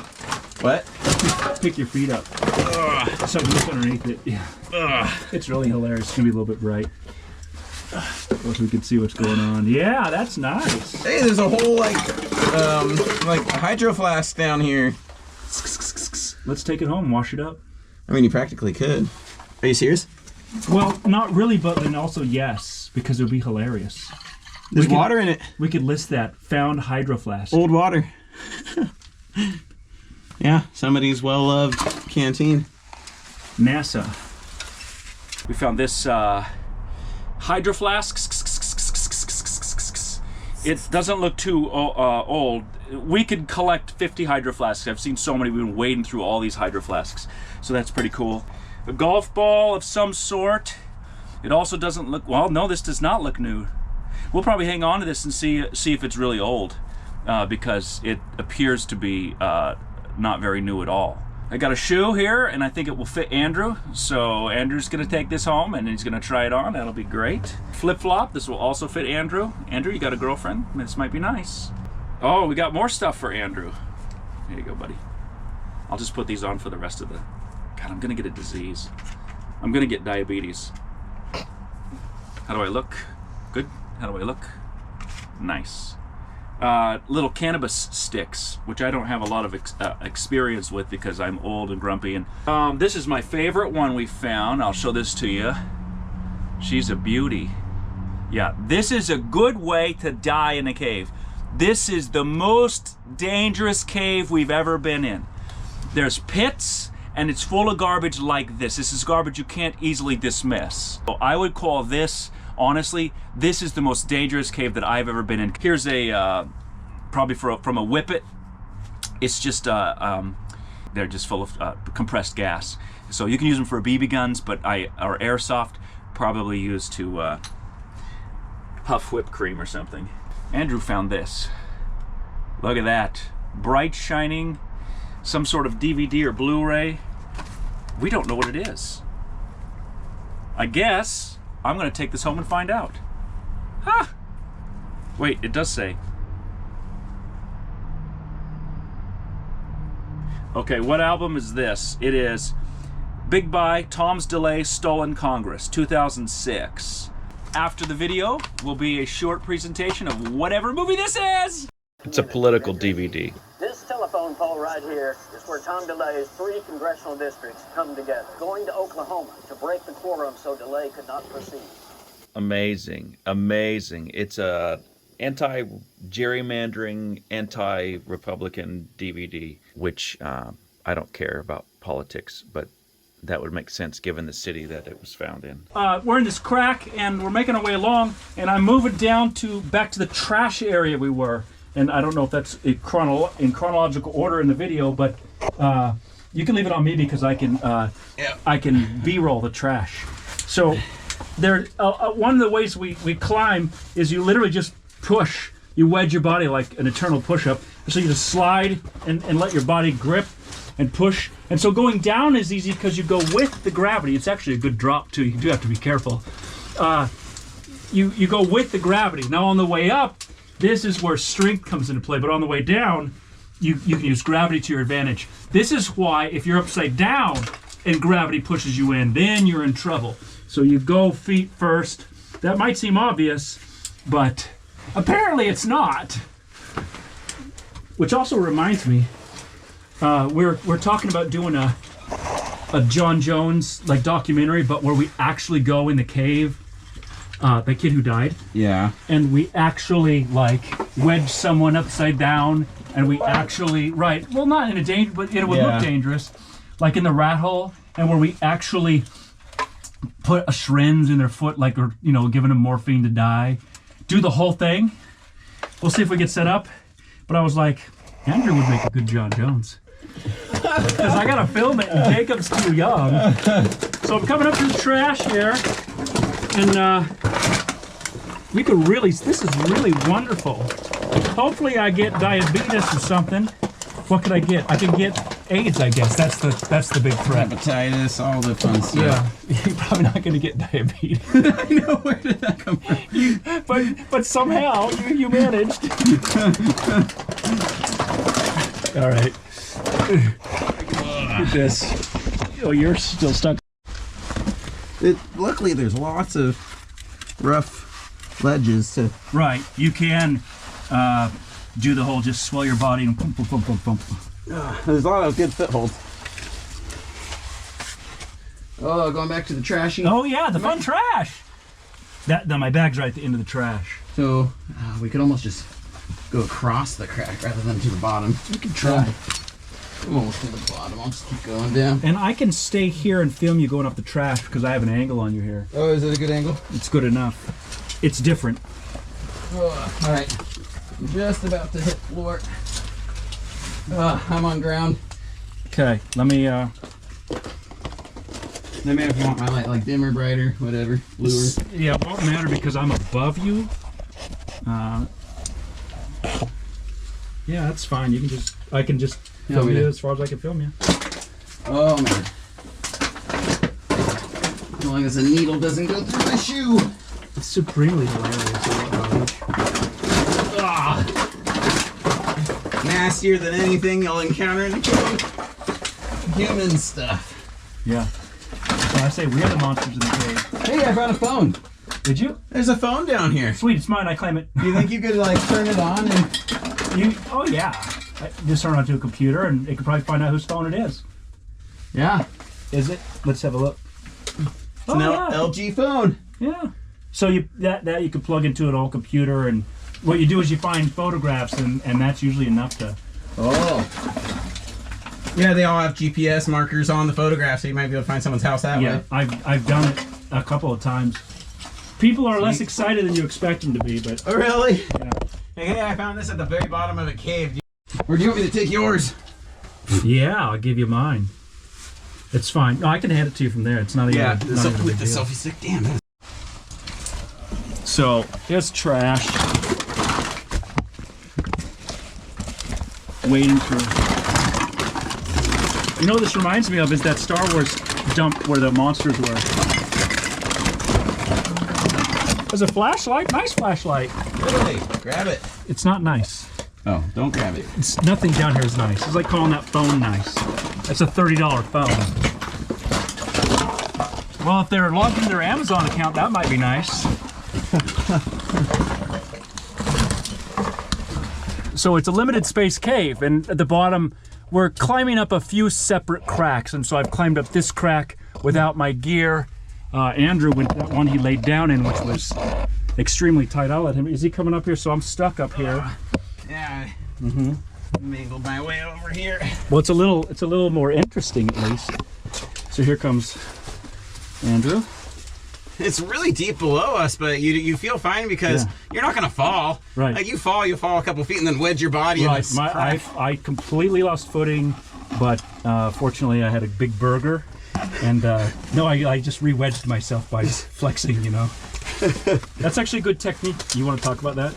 What? Pick your feet up. Something just underneath it. Yeah. It's really hilarious. It's gonna be a little bit bright. So we can see what's going on. Yeah, that's nice. Hey, there's a whole like a hydro flask down here. Let's take it home and wash it up. I mean, you practically could. Are you serious? Well, not really, but then also yes, because it would be hilarious. There's water in it. We could list that. Found hydro flask. Old water. Yeah, somebody's well-loved canteen. NASA. We found this hydro flask. It doesn't look too old. We could collect 50 hydro flasks. I've seen so many. We've been wading through all these hydro flasks. So that's pretty cool. A golf ball of some sort. It also doesn't look, well, no, this does not look new. We'll probably hang on to this and see if it's really old because it appears to be not very new at all. I got a shoe here and I think it will fit Andrew. So Andrew's gonna take this home and he's gonna try it on. That'll be great. Flip-flop, this will also fit Andrew. Andrew, you got a girlfriend? This might be nice. Oh, we got more stuff for Andrew. Here you go, buddy. I'll just put these on for the rest of the, God, I'm gonna get a disease. I'm gonna get diabetes. How do I look? Good. How do I look? Nice. Little cannabis sticks, which I don't have a lot of experience with because I'm old and grumpy. And this is my favorite one we found. I'll show this to you. She's a beauty. Yeah, this is a good way to die in a cave. This is the most dangerous cave we've ever been in. There's pits and it's full of garbage like this. This is garbage you can't easily dismiss. So I would call this, honestly, this is the most dangerous cave that I've ever been in. Here's a, probably from a whippet. It's just, they're just full of compressed gas. So you can use them for BB guns, but or airsoft, probably used to puff whipped cream or something. Andrew found this. Look at that. Bright, shining, some sort of DVD or Blu-ray. We don't know what it is. I guess I'm gonna take this home and find out. Ha! Wait, it does say. Okay, what album is this? It is Big Buy, Tom's Delay, Stolen Congress, 2006. After the video will be a short presentation of whatever movie this is. It's a political DVD. This telephone pole right here is where Tom DeLay's 3 congressional districts come together, going to Oklahoma to break the quorum so DeLay could not proceed. Amazing, amazing. It's a anti-gerrymandering, anti-Republican DVD, which I don't care about politics, but that would make sense given the city that it was found in. We're in this crack and we're making our way along and I'm moving down back to the trash area we were. And I don't know if that's in chronological order in the video, but you can leave it on me because I can B-roll the trash. So there, one of the ways we climb is you literally just push. You wedge your body like an eternal push-up. So you just slide and let your body grip and push. And so going down is easy because you go with the gravity. It's actually a good drop too. You do have to be careful. You go with the gravity. Now on the way up, this is where strength comes into play. But on the way down, you can use gravity to your advantage. This is why if you're upside down and gravity pushes you in, then you're in trouble. So you go feet first. That might seem obvious, but apparently it's not. Which also reminds me, we're talking about doing a John Jones like documentary, but where we actually go in the cave, the kid who died. Yeah. And we actually like wedge someone upside down, and we actually well, not in a danger, but it would look dangerous, like in the rat hole, and where we actually put a syringe in their foot, like, or giving them morphine to die. Do the whole thing. We'll see if we get set up. But I was like, Andrew would make a good John Jones. Because I gotta film it and Jacob's too young. So I'm coming up to the trash here, and we could really, this is really wonderful. Hopefully I get diabetes or something. What could I get? I can get AIDS, I guess. That's the big threat. Hepatitis, all the fun stuff. Yeah, you're probably not going to get diabetes. I know, where did that come from? But somehow you managed. All right. Look at this. Oh, you're still stuck. Luckily, there's lots of rough ledges to. Right. You can do the whole just swell your body and pump, pump, pump, pump, pump. There's a lot of good footholds. Oh, going back to the trashing. Oh yeah, the fun trash. That my bag's right at the end of the trash. So we could almost just go across the crack rather than to the bottom. We can try. I'm almost to the bottom. I'll just keep going down. And I can stay here and film you going up the trash because I have an angle on you here. Oh, is it a good angle? It's good enough. It's different. Oh, all right. I'm just about to hit floor. I'm on ground. Okay, let me. Let me know if you want my light like dimmer, brighter, whatever, bluer. Yeah, it won't matter because I'm above you. Yeah, that's fine. You can just. I can just film you as far as I can film you. Oh man. As long as the needle doesn't go through my shoe. It's supremely hilarious. Nastier than anything you'll encounter in the cave. Human stuff. Yeah. When I say we're the monsters in the cave. Hey, I brought a phone. Did you? There's a phone down here. Sweet, it's mine. I claim it. Do you think you could like turn it on and? Oh yeah. Just turn it onto a computer and it could probably find out whose phone it is. Yeah. Is it? Let's have a look. It's an LG phone. Yeah. So that you could plug into an old computer, and what you do is you find photographs, and that's usually enough to. Oh. Yeah, they all have GPS markers on the photograph, so you might be able to find someone's house that way. I've done it a couple of times. People are less excited than you expect them to be, but. Oh really? Yeah. Hey, I found this at the very bottom of a cave. Or do you want me to take yours? Yeah, I'll give you mine. It's fine. No, I can hand it to you from there. It's not even. Yeah, not even a with big the deal. selfie stick. Damn it. So here's trash. Waiting for. You know what this reminds me of is that Star Wars dump where the monsters were. There's a flashlight. Nice flashlight. Really? Grab it. It's not nice. Oh, don't grab it. It's nothing down here is nice. It's like calling that phone nice. That's a $30 phone. Well, if they're logged in their Amazon account, that might be nice. So it's a limited space cave, and at the bottom, we're climbing up a few separate cracks. And so I've climbed up this crack without my gear. Andrew went that one he laid down in, which was extremely tight. I'll let him. Is he coming up here? So I'm stuck up here. Yeah. Mingled my way over here. Well, it's a little more interesting at least. So here comes Andrew. It's really deep below us, but you feel fine because you're not gonna fall. Right. Like you fall a couple feet and then wedge your body in this crack. I completely lost footing, but fortunately I had a big burger, and no, I just re-wedged myself by flexing. You know, that's actually a good technique. You want to talk about that,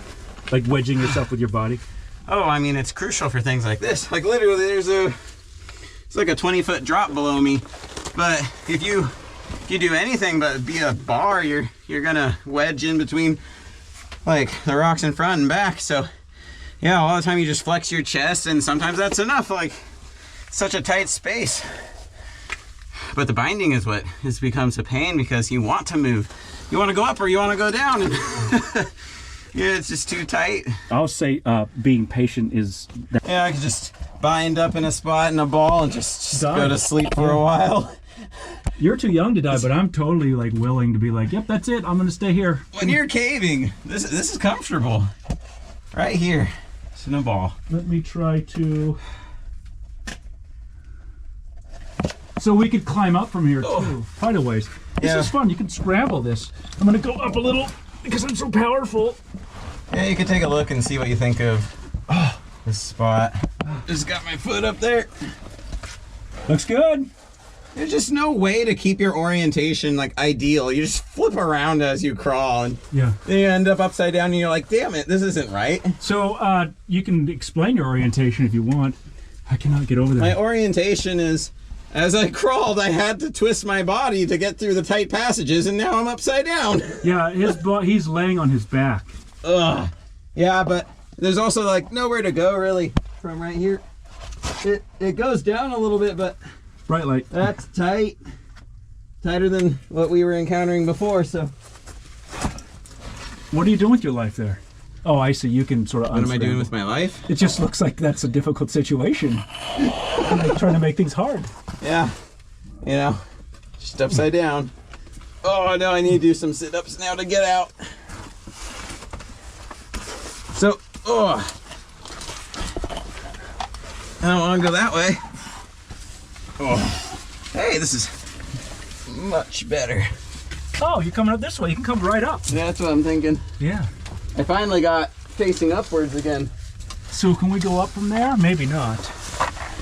like wedging yourself with your body? Oh, I mean, it's crucial for things like this. Like literally, it's like a 20-foot drop below me, but if you do anything but be a bar, you're gonna wedge in between like the rocks in front and back. So yeah, all the time you just flex your chest, and sometimes that's enough. Like such a tight space. But the binding is what becomes a pain because you want to move. You want to go up or you want to go down. And yeah, it's just too tight. I'll say being patient is. Yeah, I could just bind up in a spot in a ball and just go to sleep for a while. You're too young to die, but I'm totally like willing to be like, yep, that's it. I'm gonna stay here. When you're caving, this is comfortable. Right here. It's in a ball. Let me try to. So we could climb up from here too, quite a ways. This is fun. You can scramble this. I'm gonna go up a little because I'm so powerful. Yeah, you can take a look and see what you think of this spot. Just got my foot up there. Looks good. There's just no way to keep your orientation like ideal. You just flip around as you crawl, and then you end up upside down, and you're like, "Damn it, this isn't right." So you can explain your orientation if you want. I cannot get over My there. orientation is, as I crawled, I had to twist my body to get through the tight passages, and now I'm upside down. Yeah, he's laying on his back. Ugh. Yeah, but there's also like nowhere to go really from right here. It goes down a little bit, but Bright light. that's tight. Tighter than what we were encountering before, so. What are you doing with your life there? Oh, I see. You can sort of. What am I doing with my life? It just looks like that's a difficult situation. I'm like trying to make things hard. Yeah. You know, just upside down. Oh, no, I need to do some sit-ups now to get out. So, I don't want to go that way. Oh, hey, this is much better. Oh, you're coming up this way. You can come right up. Yeah, that's what I'm thinking. Yeah. I finally got facing upwards again. So can we go up from there? Maybe not.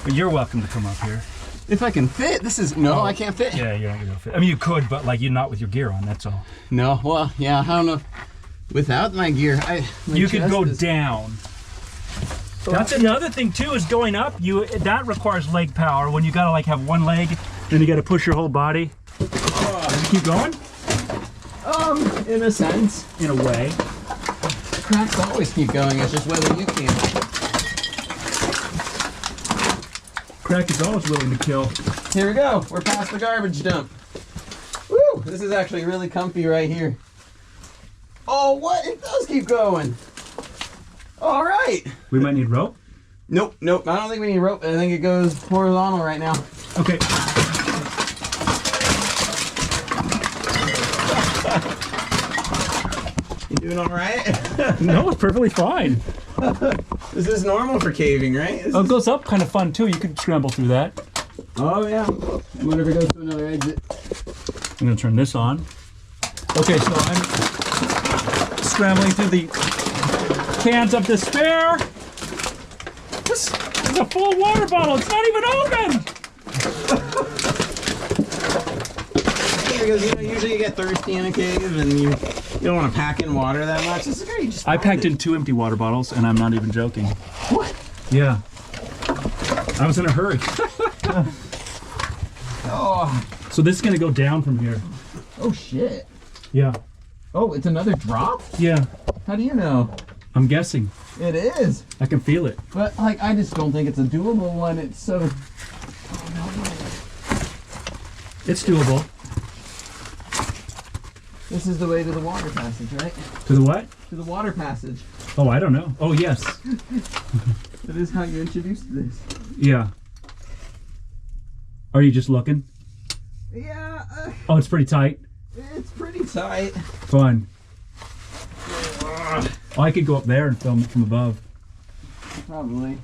But you're welcome to come up here. If I can fit, this is, no, I can't fit. Yeah, you're not gonna fit. I mean, you could, but like you're not with your gear on. That's all. No, well, yeah, I don't know. Without my gear, my You could chest go is- down. That's another thing too. Is going up. That requires leg power. When you gotta like have one leg, then you gotta push your whole body. Keep going. In a sense. In a way. Cracks always keep going, it's just whether you can. Crack is always willing to kill. Here we go, we're past the garbage dump. Woo, this is actually really comfy right here. Oh, what? It does keep going. All right. We might need rope. Nope, I don't think we need rope. I think it goes horizontal right now. Okay. You doing all right? No, it's perfectly fine. This is normal for caving, right? Oh, it goes up kind of fun too. You could scramble through that. Oh, yeah. Whenever it goes to another exit. I'm gonna turn this on. Okay, so I'm scrambling through the cans of despair. This is a full water bottle. It's not even open. Because, you know, usually you get thirsty in a cave and you don't want to pack in water that much. This is great. Just I packed in 2 empty water bottles, and I'm not even joking. What? Yeah. I was in a hurry. Oh. So this is gonna go down from here. Oh, shit. Yeah. Oh, it's another drop? Yeah. How do you know? I'm guessing. It is. I can feel it. But, like, I just don't think it's a doable one. It's so... It's doable. This is the way to the water passage, right? To the what? To the water passage. Oh, I don't know. Oh, yes. That is how you introduced this. Yeah. Are you just looking? Yeah, Oh, it's pretty tight. it's pretty tight. Fun. Oh, I could go up there and film it from above. Probably.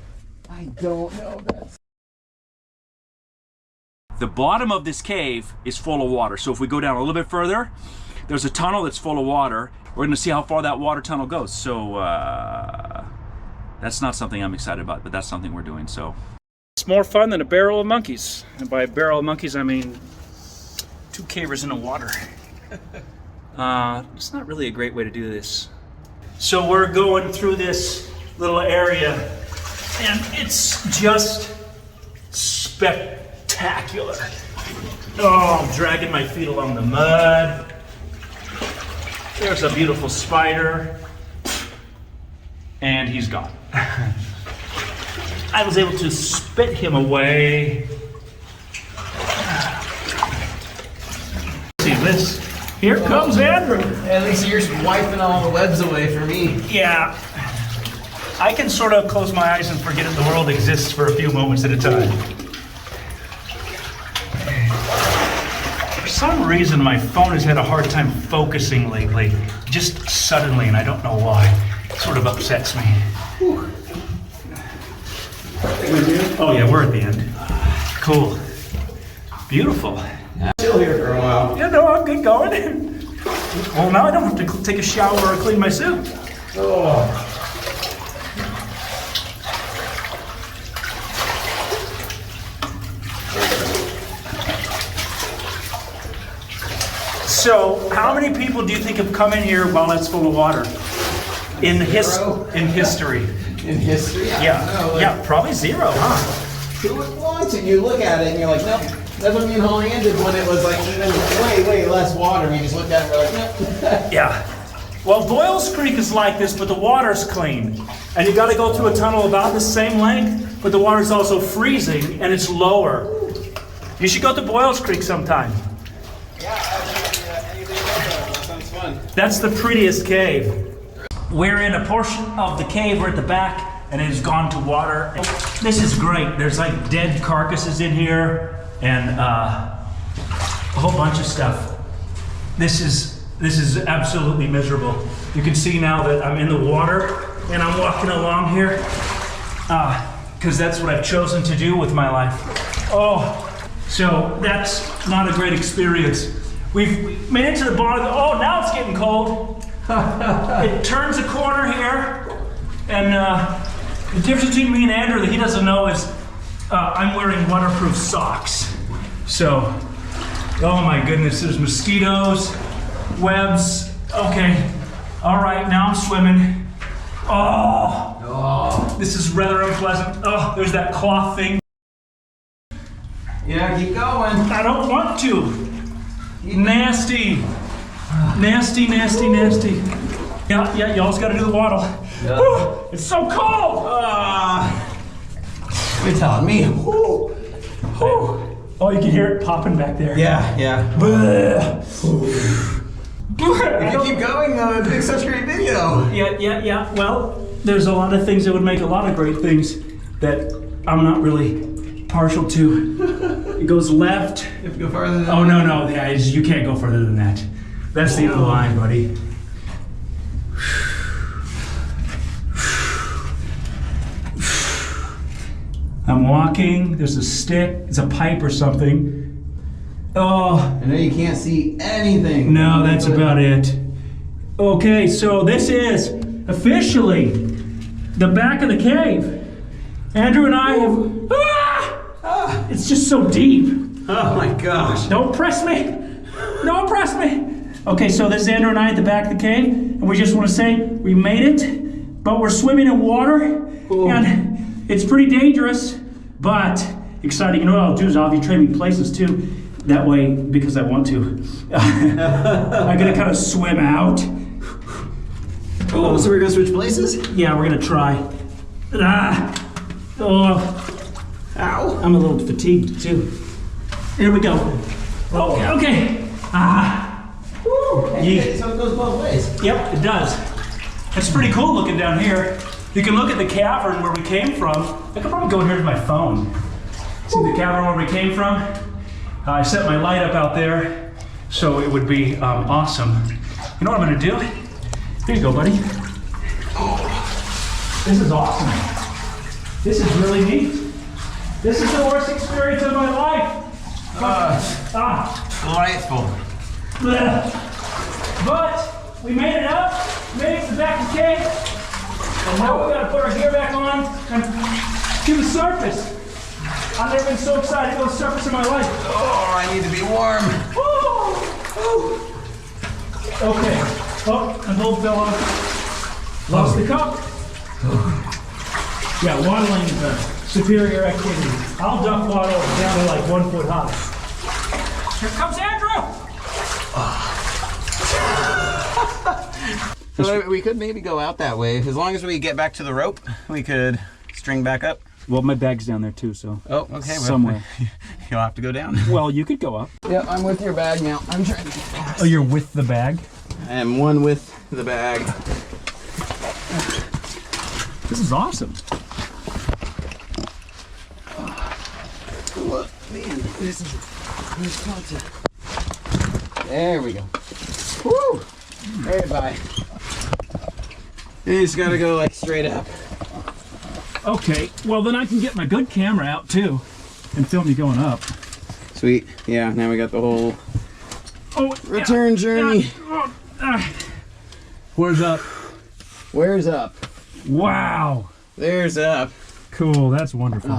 I don't know. That's... The bottom of this cave is full of water. So if we go down a little bit further, there's a tunnel that's full of water. We're gonna see how far that water tunnel goes. So that's not something I'm excited about, but that's something we're doing, so. It's more fun than a barrel of monkeys. And by a barrel of monkeys, I mean 2 cavers in the water. It's not really a great way to do this. So we're going through this little area, and it's just spectacular. Oh, I'm dragging my feet along the mud. There's a beautiful spider, and he's gone. I was able to spit him away. See this? Here comes Andrew. At least you're wiping all the webs away for me. Yeah. I can sort of close my eyes and forget that the world exists for a few moments at a time. For some reason, my phone has had a hard time focusing lately, just suddenly, and I don't know why. It sort of upsets me. Whew. Oh yeah, we're at the end. Cool. Beautiful. Still here for a while. Yeah, no, I'm good going. Well, now I don't have to take a shower or clean my suit. Oh. So, how many people do you think have come in here while it's full of water? In history. In history? Yeah, No, like- yeah, probably 0, huh? who would want to? You look at it and you're like, nope. That's what me and Holly did when it was like even way less water. We just looked at it and we're like, nope. Yeah. Well, Doyle's Creek is like this, but the water's clean. And you got to go through a tunnel about the same length, but the water's also freezing and it's lower. You should go to Boyle's Creek sometime. Yeah, anything about that. That sounds fun. That's the prettiest cave. We're in a portion of the cave. We're at the back, and it has gone to water. This is great. There's like dead carcasses in here, and a whole bunch of stuff. This is absolutely miserable. You can see now that I'm in the water, and I'm walking along here, because that's what I've chosen to do with my life. Oh, so that's not a great experience. We've made it to the bottom. Oh, now it's getting cold. It turns a corner here, and the difference between me and Andrew that he doesn't know is I'm wearing waterproof socks. So, oh my goodness, there's mosquitoes, webs. Okay, all right, now I'm swimming. Oh, this is rather unpleasant. Oh, there's that cloth thing. Yeah, keep going. I don't want to. Nasty. Nasty. Yeah, y'all's gotta do the waddle. Yeah. Whew, it's so cold! You're telling me. Whew. Whew. Oh, you can hear it popping back there. Yeah. If If you keep going, it'd make such a great video. Yeah. Well, there's a lot of things that would make a lot of great things that I'm not really partial to. It goes left. You have to go farther than that. Oh, no. Yeah, you can't go further than that. That's the end of the line, buddy. I'm walking. There's a stick. It's a pipe or something. Oh. I know you can't see anything. No, that's about it. Okay, so this is officially the back of the cave. Andrew and I have... It's just so deep. Oh my gosh. Don't press me. Don't press me. Okay, so this is Andrew and I at the back of the cave, and we just want to say we made it, but we're swimming in water, and it's pretty dangerous, but exciting. You know what I'll do is I'll be trading places too. That way, because I want to. I'm gonna kind of swim out. Oh, so we're gonna switch places? Yeah, we're gonna try. Oh. Ow. I'm a little fatigued too. Here we go. Okay. Okay, so it goes both ways. Yep, it does. It's pretty cool looking down here. You can look at the cavern where we came from. I could probably go in here with my phone. See the cavern where we came from? I set my light up out there, so it would be awesome. You know what I'm gonna do? Here you go, buddy. This is awesome. This is really neat. This is the worst experience of my life. Delightful. But we made it up, made it to the back of the cave, and now we gotta put our gear back on and to the surface. I've never been so excited to go to the surface in my life. Oh, I need to be warm. Okay. Oh, an old fell off. Lost the cup. Yeah, waddling is a superior activity. I'll duck waddle down to like 1 foot high. Here comes Andrew! So we could maybe go out that way. As long as we get back to the rope, we could string back up. Well, my bag's down there too, so. Oh, okay. Well, somewhere. You'll have to go down. Well, you could go up. Yeah, I'm with your bag now. I'm trying to get past. Oh, you're with the bag? I am one with the bag. This is awesome. Oh, man, this is content. There we go. Woo! Very bye. You just gotta go like straight up. Okay, well then I can get my good camera out too and film you going up. Sweet. Yeah, now we got the whole return journey. Where's up? Where's up? Wow. There's up. Cool, that's wonderful.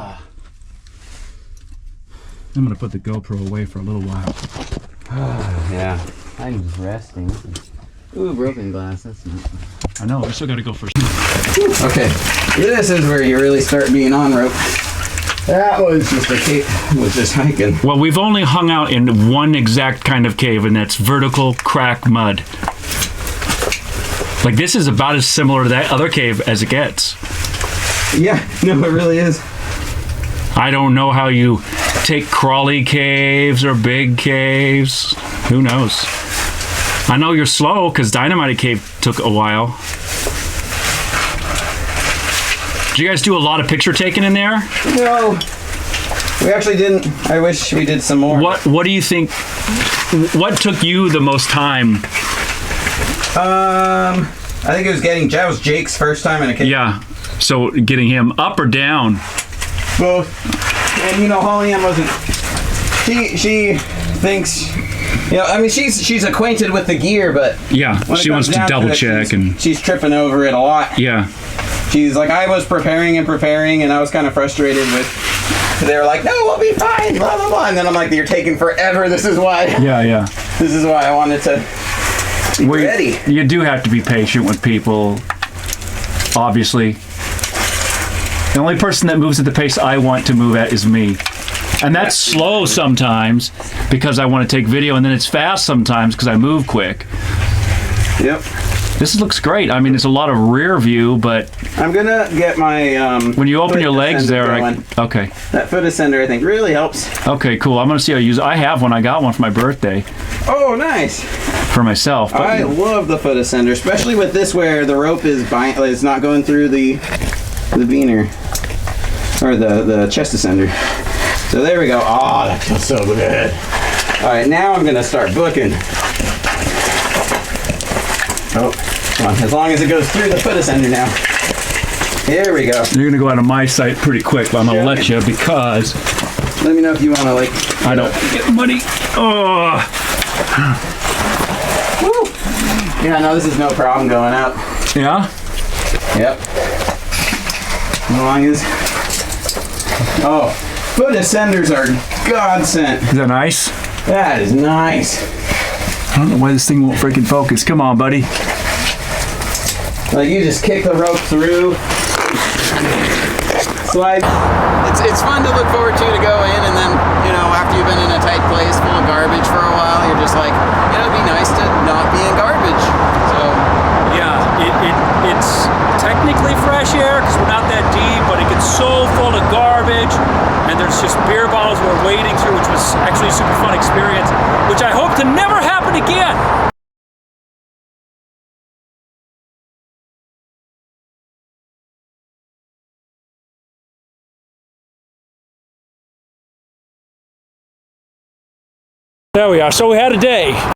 I'm gonna put the GoPro away for a little while. Yeah, I'm just resting. Ooh, broken glass, that's not. I know, I still gotta go first. Okay, this is where you really start being on rope. That was just a cave. Was just hiking. Well, we've only hung out in one exact kind of cave, and that's vertical crack mud. Like, this is about as similar to that other cave as it gets. Yeah, no, it really is. I don't know how you take crawly caves or big caves. Who knows? I know you're slow because Dynamite Cave took a while. Did you guys do a lot of picture taking in there? No, we actually didn't. I wish we did some more. What do you think? What took you the most time? I think it was that was Jake's first time in a cave. Yeah. So getting him up or down? Both. And you know, Holly Ann wasn't. She thinks. You know, I mean, she's acquainted with the gear, but Yeah, she wants to double check and. She's tripping over it a lot. Yeah. She's like, I was preparing, and I was kind of frustrated with. They were like, no, we'll be fine, blah blah blah, and then I'm like, you're taking forever. This is why. Yeah. This is why I wanted to be ready. You do have to be patient with people. Obviously, the only person that moves at the pace I want to move at is me. And that's slow sometimes because I want to take video, and then it's fast sometimes because I move quick. Yep. This looks great. I mean, it's a lot of rear view, but I'm gonna get my when you open your legs there, okay. That foot ascender, I think, really helps. Okay, cool. I'm gonna see how you use it. I have one. I got one for my birthday. Oh, nice. For myself. But, I love the foot ascender, especially with this where the rope is not going through the beaner or the chest ascender. So there we go. Oh, that feels so good. All right, now I'm gonna start booking. Oh, come on. As long as it goes through the foot ascender now. Here we go. You're gonna go out of my sight pretty quick, but I'm gonna let you because. Let me know if you want to like. I don't get muddy. Oh. Woo. Yeah, no, this is no problem going up. Yeah. Yep. As long as. Oh, foot ascenders are godsend. Is that nice? That is nice. I don't know why this thing won't freaking focus. Come on, buddy. Like you just kick the rope through. Slide. It's fun to look forward to go in, and then, you know, after you've been in a tight place full of garbage for a while, you're just like, you know, it'd be nice to not be in garbage. So Yeah, it's technically fresh air because we're not that deep, but it gets so full of garbage, and there's just beer bottles we're wading through, which was actually a super fun experience, which I hope to never happen again. There we are. So we had a day.